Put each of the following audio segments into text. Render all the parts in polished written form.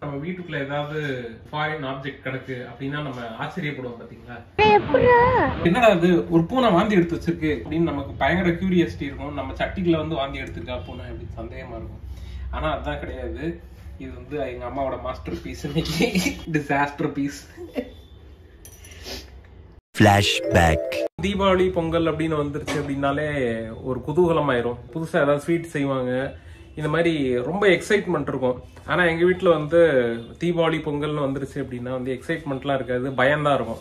நம்ம வீட்டுக்குள்ள ஏதாவது ஃபாரின் ஆப்ஜெக்ட் கிடக்கு அப்படின்னா நம்ம ஆச்சரியப்படுவோம் பாத்தீங்களா? என்னடா அது ஒரு பூனை வாந்தி எடுத்து வச்சிருக்கு அப்படின்னு நமக்கு பயங்கர கியூரியாசிட்டி இருக்கும். நம்ம சட்டிக்குள்ள வந்து வாந்தி எடுத்துருக்கா பூனை அப்படின்னு சந்தேகமா இருக்கும். ஆனா அதுதான் கிடையாது. இது வந்து எங்க அம்மாவோட மாஸ்டர் பீஸ். இன்னைக்கு disaster piece. Flashback. Deepavali Pongal அப்படின்னு வந்துருச்சு அப்படின்னாலே ஒரு குதூகலம் ஆயிரும். புதுசா ஏதாவது ஸ்வீட் செய்வாங்க, இந்த மாதிரி ரொம்ப எக்ஸைட்மெண்ட் இருக்கும். ஆனா எங்க வீட்டுல வந்து தீபாவளி பொங்கல்னு வந்துருச்சு அப்படின்னா வந்து எக்ஸைட்மெண்ட்லாம் இருக்காது, பயம்தான் இருக்கும்.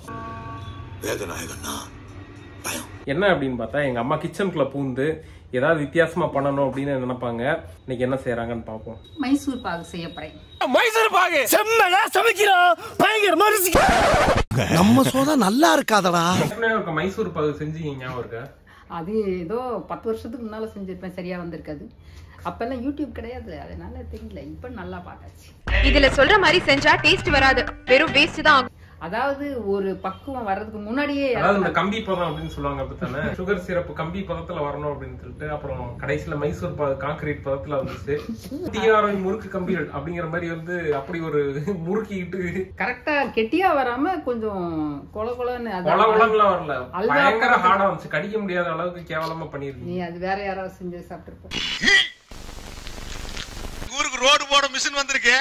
என்ன அப்படின்னு பார்த்தா எங்க அம்மா கிச்சனுக்குள்ள பூந்து ஏதாவது வித்தியாசமா பண்ணணும் அப்படின்னு நினைப்பாங்க. இன்னைக்கு என்ன செய்யறாங்கன்னு பார்ப்போம். மைசூர் பாகு செய்ய போறேன். மைசூர் பாகு செம்மடா சமைக்கிறோம். பயங்கரமா நம்ம சோதா நல்லா இருக்காதடா. மைசூர் பாகு செஞ்சீங்க ஞாபகம் இருக்கா? அது ஏதோ 10 வருஷத்துக்கு முன்னால செஞ்சிருப்பேன், சரியா வந்திருக்காது. அப்பெல்லாம் யூடியூப் கிடையாது, அதனால தெரியல. இப்ப நல்லா பார்த்தாச்சு. இதுல சொல்ற மாதிரி செஞ்சா டேஸ்ட் வராது, வெறும் வேஸ்ட் தான் ஆகும். அதாவது ஒரு பக்குவம் வர்றதுக்கு முன்னாடியே, அதாவது இந்த கம்பி பதம் அப்படின்னு சொல்லுவாங்க அப்படித்தானே. சுகர் சிரப் கம்பி பதத்துல வரணும் அப்படின்னு சொல்லிட்டு அப்புறம் கடைசியில மைசூர் பாகு கான்கிரீட் பதத்துல வந்துச்சு. டிஆர்ஐ முறுக்கு கம்பிகள் அப்படிங்கிற மாதிரி வந்து அப்படி ஒரு முறுக்கிட்டு கரெக்டா கெட்டியா வராம கொஞ்சம் கொல கொலன்னு கொலகொலன்னுலாம் வரல, பயங்கர ஹார்டா வந்துச்சு. கடிக்க முடியாத அளவுக்கு கேவலமா பண்ணிருக்கு. நீ அது வேற யாராவது செஞ்சு சாப்பிட்டுருப்போம். ஊருக்கு ரோடு போட மிஷின் வந்திருக்கு,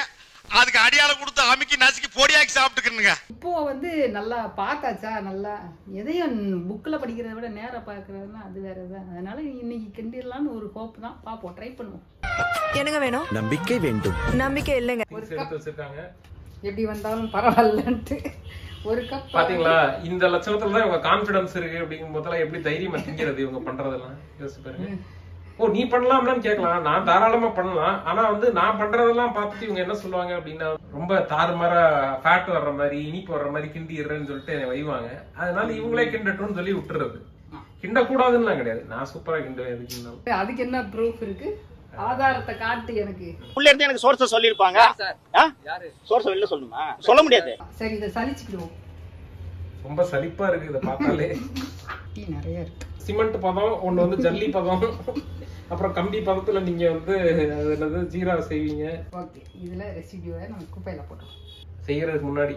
அதுக்கு அடியால கொடுத்து அமுக்கி நசுக்கி பொடியாக்கி சாப்பிட்டுக்கிறனுங்க. இப்போ வந்து நல்லா பார்த்தாச்சா, நல்லா எதையும் புக்கில் படிக்கிறத விட நேரா பார்க்கறதுனா அது வேறதான். அதனால இன்னைக்கு கிண்டிடலான்னு ஒரு ஹோப் தான். பார்ப்போம், ட்ரை பண்ணுவோம். என்னங்க வேணும்? நம்பிக்கை வேண்டும். நம்பிக்கை இல்லைங்க. எடுத்து வச்சிருக்காங்க. எப்படி வந்தாலும் பரவாயில்லன்ட்டு ஒரு கப். பாத்தீங்களா, இந்த லட்சணத்துல தான் இவங்க கான்பிடன்ஸ் இருக்கு அப்படிங்கும் போதெல்லாம் எப்படி தைரியமா திங்கிறது இவங்க பண்றதெல்லாம் யோசிச்சு பாருங்க. ஓ நீ பண்ணலாம்னு கேட்கலாம், நான் தாராளமா பண்ணலாம். ஆனா வந்து நான் பண்றதெல்லாம் பார்த்துட்டு இவங்க என்ன சொல்லுவாங்க அப்படின்னா, ரொம்ப தாறுமாறா ஃபேட் வர்ற மாதிரி இனிப்பு வர்ற மாதிரி கிண்டிடுறேன்னு சொல்லிட்டு என்னை வைவாங்க. அதனால இவங்களே கிண்டட்டும்னு சொல்லி விட்டுறது. கிண்ட கூடாதுன்னு கிடையாது, நான் சூப்பரா கிண்டுவேன். அதுக்கு என்ன ப்ரூஃப் இருக்கு? ஆதாரத்தை காட்டு எனக்கு. உள்ள இருந்து எனக்கு சோர்ஸ சொல்லிருப்பாங்க. சோர்ஸ் வெளில சொல்லணுமா? சொல்ல முடியாது. சரி, இதை சலிச்சுக்கிடுவோம். ரொம்ப சலிப்பா இருக்கு இதை பார்த்தாலே. நிறைய இருக்கு. சிமெண்ட் பதம் ஒண்ணு வந்து ஜல்லி பதம், அப்புறம் கம்பி பதத்துல நீங்க வந்து என்னது ஜீரா செய்வீங்க. ஓகே, இதுல ரெசிடியூவை நம்ம குப்பையில போட்டோம். செய்யறதுக்கு முன்னாடி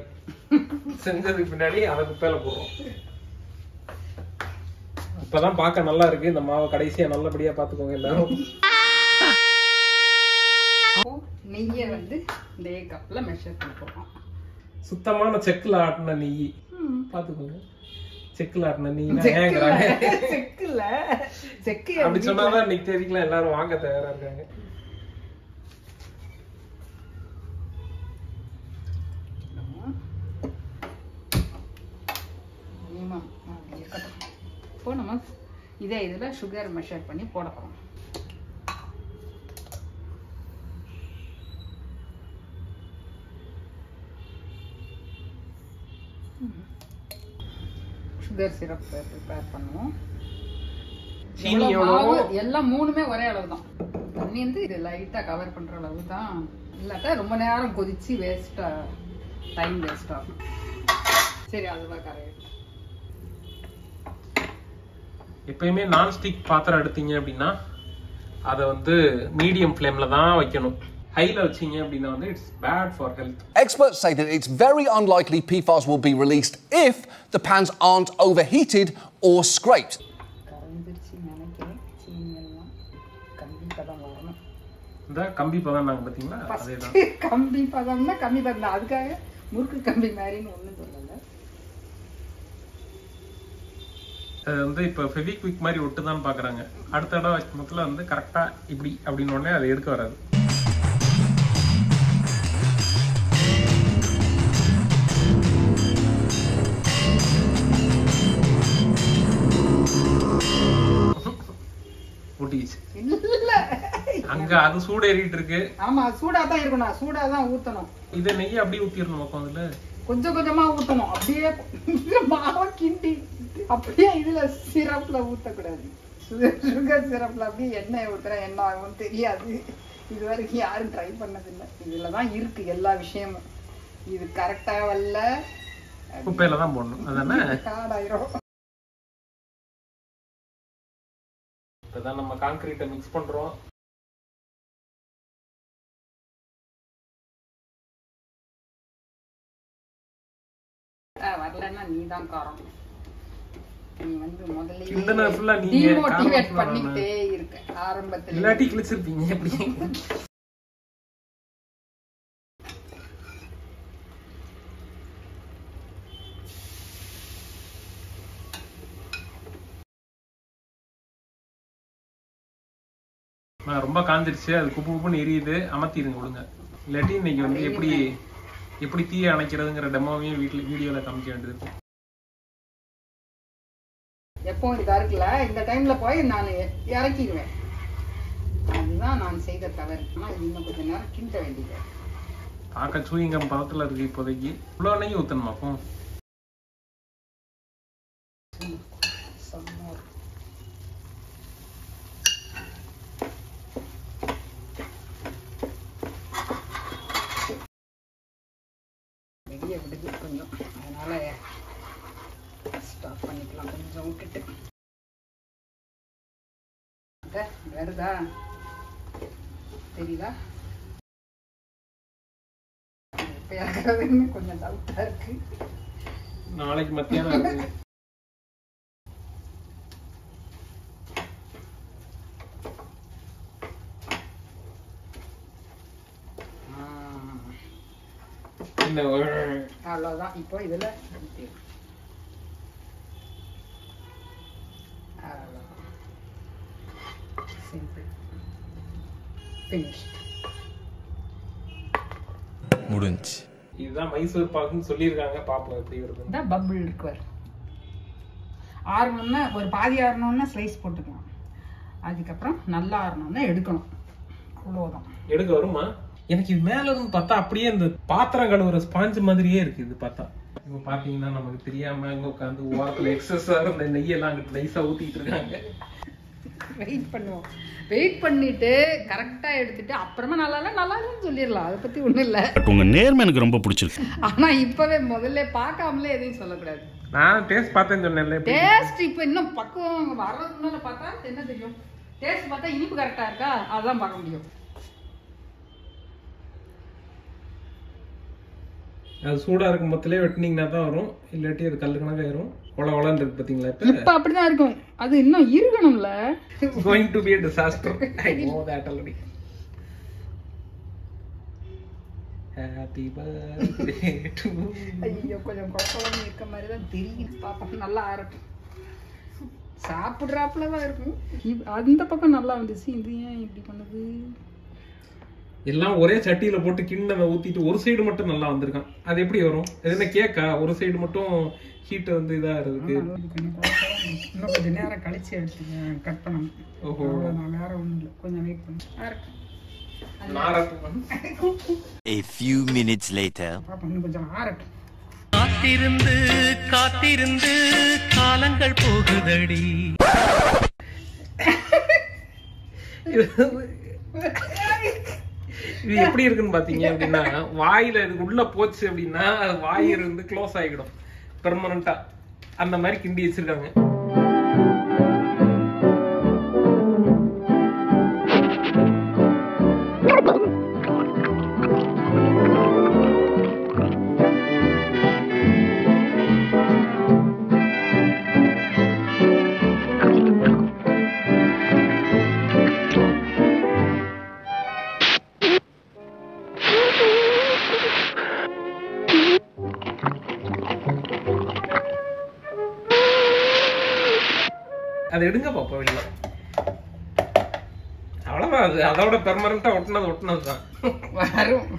செஞ்சதுக்கு பின்னாடி அதை குப்பையில போடுறோம். இப்பதான் பார்க்க நல்லா இருக்கு. இந்த மாவை கடைசியா நல்லபடியா பாத்துக்கோங்க எல்லாரும். நெய்யை வந்து இந்த கப்ல மெஷர் பண்ண போறோம். சுத்தமான செக்குல ஆட்டின நெய் பாத்துக்கோங்க. செக்குல ஆட்டின நெய் செக்கு அப்படி சொன்னாதான் இன்னைக்கு தேதிக்கெல்லாம் எல்லாரும் வாங்க தயாரா இருக்காங்க. இப்போ நம்ம இதே இதுல சுகர் மெஷர் பண்ணி போட போறோம். சுகர் சிரப் ப்ரிப்பேர் பண்ணுவோம். எல்லாம் மூணுமே ஒரே அளவு தான். தண்ணி வந்து இது லைட்டா கவர் பண்ற அளவு தான், இல்லாட்டா ரொம்ப நேரம் கொதிச்சு வேஸ்டா டைம் வேஸ்ட் ஆகும். சரி, அதுவா கரெக்ட். எப்பயுமே நான்ஸ்டிக் பாத்திரம் எடுத்தீங்க அப்படின்னா அதை வந்து மீடியம் ஃப்ளேம்ல தான் வைக்கணும். ஹைல வச்சீங்க அப்படின்னா வந்து it's bad for health. Experts say that it's very unlikely PFAS will be released if the pans aren't overheated or scraped. இந்த கம்பி பதம் நாங்க பாத்தீங்களா, அதேதான். கம்பி பதம்னா கம்பி பதம், அதுக்காக முறுக்கு கம்பி மாதிரின்னு ஒண்ணும் சொல்லல. அது வந்து இப்ப ஃபெவிக்விக் மாதிரி ஒட்டுதான் பாக்குறாங்க. அடுத்த தடவை வைக்கிறதுல வந்து கரெக்டா இப்படி அப்படின்னு உடனே அதை எடுக்க வராது. அங்க அது சூடு ஏறிட்டு இருக்கு. ஆமா, சூடா தான் இருக்கணும், சூடா தான் ஊத்தணும். இத நெய் அப்படியே ஊத்திரணும். அதுல கொஞ்சம் கொஞ்சமா ஊத்தணும். அப்படியே மாவை கிண்டி அப்படியே இதுல சிரப்ல ஊத்தக்கூடாது. சுகர் சிரப்ல அப்படியே எண்ணெய் ஊத்துறா என்ன ஆகும்னு தெரியாது. இது வரைக்கும் யாரும் ட்ரை பண்ணதில்லை. இதுலதான் இருக்கு எல்லா விஷயமும். இது கரெக்டா வரல, குப்பையில தான் போடணும். அதானே காடாயிரும். இப்பதான் நம்ம கான்கிரீட்டை மிக்ஸ் பண்றோம். வரலன்னா நீதான் காரணம். நீ வந்து இந்த நேரம் ஃபுல்லா முதல்ல நீங்க டிமோட்டிவேட் பண்ணிட்டே இருக்க ஆரம்பத்துல. இல்லாட்டி கிழிச்சிருப்பீங்க எப்படி? ரொம்ப காஞ்சிருச்சு, அது குப்பு குப்புன்னு எரியுது, அமர்த்திடுங்க ஒழுங்க. இல்லாட்டி இன்னைக்கு வந்து எப்படி தீயை அணைக்கிறதுங்கிற டெமோவையும் வீடியோல காமிக்க வேண்டியது. எப்போ இதா இருக்குல்ல இந்த டைம்ல போய் நான் இறக்கிடுவேன். அதுதான் நான் செய்த தவறு. ஆனா இது இன்னும் கொஞ்சம் நேரம் கிண்ட வேண்டியது. பார்க்க சூயிங்கம் பதத்துல இருக்கு இப்போதைக்கு. இவ்வளவு நெய் ஊத்தணுமா அப்போ? வெளியே விடுது கொஞ்சம், அதனால ஸ்டாப் பண்ணிக்கலாம். கொஞ்சம் விட்டுட்டு வருதா தெரியுதா? கொஞ்சம் டவுட்டா இருக்கு. நாளைக்கு மத்தியானம் இருக்கு. அவ்வளவுதான். இப்போ இதுல சிம்பிள் ஃபினிஷ்ட். முடிஞ்சு. இதுதான் மைசூர் பாக்குன்னு சொல்லியிருக்காங்க. பாப்போம் எப்படி வருது. இந்த பபிள் இருக்கு பாரு. ஆறணும்னா ஒரு பாதி ஆறணும்னா ஸ்லைஸ் போட்டுக்கலாம். அதுக்கப்புறம் நல்லா ஆறணும்னா எடுக்கணும். அவ்வளவுதான். எடுக்க வருமா? எனக்கு இது மேல இருந்து பார்த்தா அப்படியே இந்த பாத்திரம் கழுவுற ஸ்பாஞ்ச் மாதிரியே இருக்கு இது பார்த்தா. இப்ப பாத்தீங்கன்னா நமக்கு தெரியாம இங்க உட்காந்து ஓரத்துல எக்ஸஸா இருந்த நெய்யெல்லாம் அங்கிட்டு நைஸா ஊத்திட்டு இருக்காங்க. வெயிட் பண்ணுவோம். வெயிட் பண்ணிட்டு கரெக்டா எடுத்துட்டு அப்புறமா நல்லா இல்லைன்னு சொல்லிடலாம். அதை பத்தி ஒண்ணும் இல்ல. உங்க நேர்மை எனக்கு ரொம்ப பிடிச்சிருக்கு. ஆனா இப்பவே முதல்ல பார்க்காமலே எதையும் சொல்லக்கூடாது. நான் டேஸ்ட் பார்த்தேன்னு சொன்னேன்ல. டேஸ்ட் இப்ப இன்னும் பக்குவம் வர்றதுக்கு முன்னால பார்த்தா என்ன தெரியும்? டேஸ்ட் பார்த்தா இனிப்பு கரெக்டா இருக்கா அதான் பார்க்க முடியும். அது சூடா இருக்கும் போதுலயே வெட்டினீங்கன்னா தான் வரும். இல்லாட்டி அது கல்லு கணக்காயிரும். ஒளன்னு இருக்கு பாத்தீங்களா? இப்ப அப்படிதான் இருக்கும். அது இன்னும் இருக்கணும்ல. Going to be a disaster. I know that already. Happy birthday to you. ஐயோ கொஞ்சம் குழப்பம் இருக்க மாதிரி தான் தெரியும். பாப்பா நல்லா ஆரட்டும். சாப்பிடுறாப்புல தான் இருக்கும். அந்த பக்கம் நல்லா வந்துச்சு. இது ஏன் இப்படி பண்ணுது? எல்லாம் ஒரே சட்டியில போட்டு கிண்ண ஊத்திட்டு ஒரு சைடு மட்டும் நல்லா வந்திருக்கான். அது எப்படி வரும்? என்ன கேக்கா? ஒரு சைடு மட்டும் ஹீட் வந்து இதா இருக்கு. இன்னும் கொஞ்சம் நேரம் கழிச்சு எடுத்து கட் பண்ணணும். ஓஹோ. நான் வேற ஒண்ணும் இல்லை. கொஞ்சம் வெயிட் பண்ணு. A few minutes later. பாப்பா இன்னும் கொஞ்சம் ஆரட்டும். காத்திருந்து காத்திருந்து காலங்கள் போகுதடி. இது எப்படி இருக்குன்னு பாத்தீங்க அப்படின்னா, வாயில இது உள்ள போச்சு அப்படின்னா அது வாய் இருந்து க்ளோஸ் ஆகிடும் பெர்மனண்டா. அந்த மாதிரி கிண்டி வச்சிருக்காங்க. அதை எடுங்க பாப்பா வெளியில. அவ்வளவுதான். அது அதோட பெர்மனண்டா ஒட்டினதுதான் வரும்.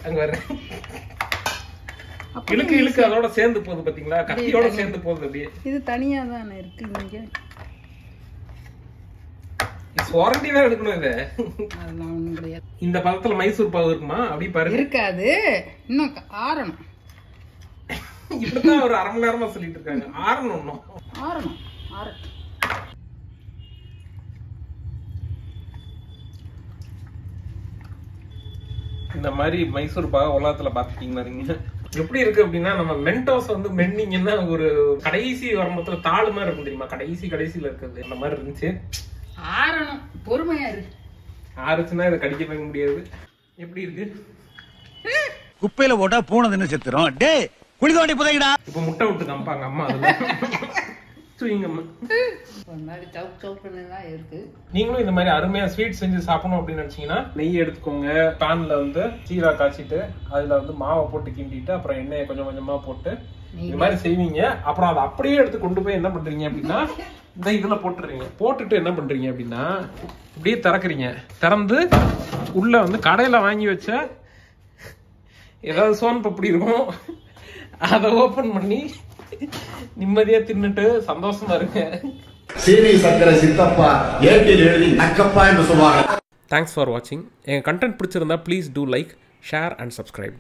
அங்க வர இழுக்கு அதோட சேர்ந்து போகுது பாத்தீங்களா? கத்தியோட சேர்ந்து போகுது. அப்படியே இது தனியா தானே இருக்கு. இங்க சுரண்டி தான் எடுக்கணும். இது அதெல்லாம் ஒண்ணும் கிடையாது. இந்த பதத்துல மைசூர் பாகு இருக்குமா? அப்படி பாரு. இருக்காது. இன்னும் ஆறணும். இப்பதான் ஒரு அரை மணி நேரமா சொல்லிட்டு இருக்காங்க. ஆறணும். ஆறணும். ஆறட்டும். இந்த மாதிரி மைசூர் பாக உலகத்துல பாத்துட்டீங்கன்னா நீங்க எப்படி இருக்கு அப்படின்னா, நம்ம மென்டோஸ் வந்து மென்னீங்கன்னா ஒரு கடைசி வரம்பத்துல தாழ் மாதிரி இருக்கும் தெரியுமா? கடைசியில இருக்குது. அந்த மாதிரி இருந்துச்சு. ஆறணும். பொறுமையா இருக்கு. ஆறுச்சுன்னா இதை கடிக்க வைக்க முடியாது. எப்படி இருக்கு? குப்பையில போட்டா பூனை தின்னு செத்துரும். டே குளிக்க வேண்டிய புதைங்கடா. இப்ப முட்டை விட்டு காமிப்பாங்க அம்மா அதுல சுயிங்கம்மா. ஒரு மாதிரி சவுக் சவுக்குன்னு இருக்கு. நீங்களும் இந்த மாதிரி அருமையா ஸ்வீட் செஞ்சு சாப்பிடணும் அப்படின்னு நினைச்சீங்கன்னா நெய் எடுத்துக்கோங்க. பேன்ல வந்து சீரா காய்ச்சிட்டு அதுல வந்து மாவை போட்டு கிண்டிட்டு அப்புறம் எண்ணெயை கொஞ்சம் கொஞ்சமா போட்டு இந்த மாதிரி செய்வீங்க. அப்புறம் அதை அப்படியே எடுத்து கொண்டு போய் என்ன பண்றீங்க அப்படின்னா இந்த இதுல போட்டுறீங்க. போட்டுட்டு என்ன பண்றீங்க அப்படின்னா இப்படியே திறக்குறீங்க. திறந்து உள்ள வந்து கடையில வாங்கி வச்ச ஏதாவது சோன் பப்படி இருக்கும், அதை ஓபன் பண்ணி நிம்மதியா தின்னுட்டு சந்தோஷமா இருங்க. சீனி சக்கரை சித்தப்பா ஏட்டில் எழுதி நக்கப்பா என்று சொல்லுவாங்க. தேங்க்ஸ் ஃபார் வாட்சிங். எங்கள் கண்டென்ட் பிடிச்சிருந்தா please do like, share and subscribe.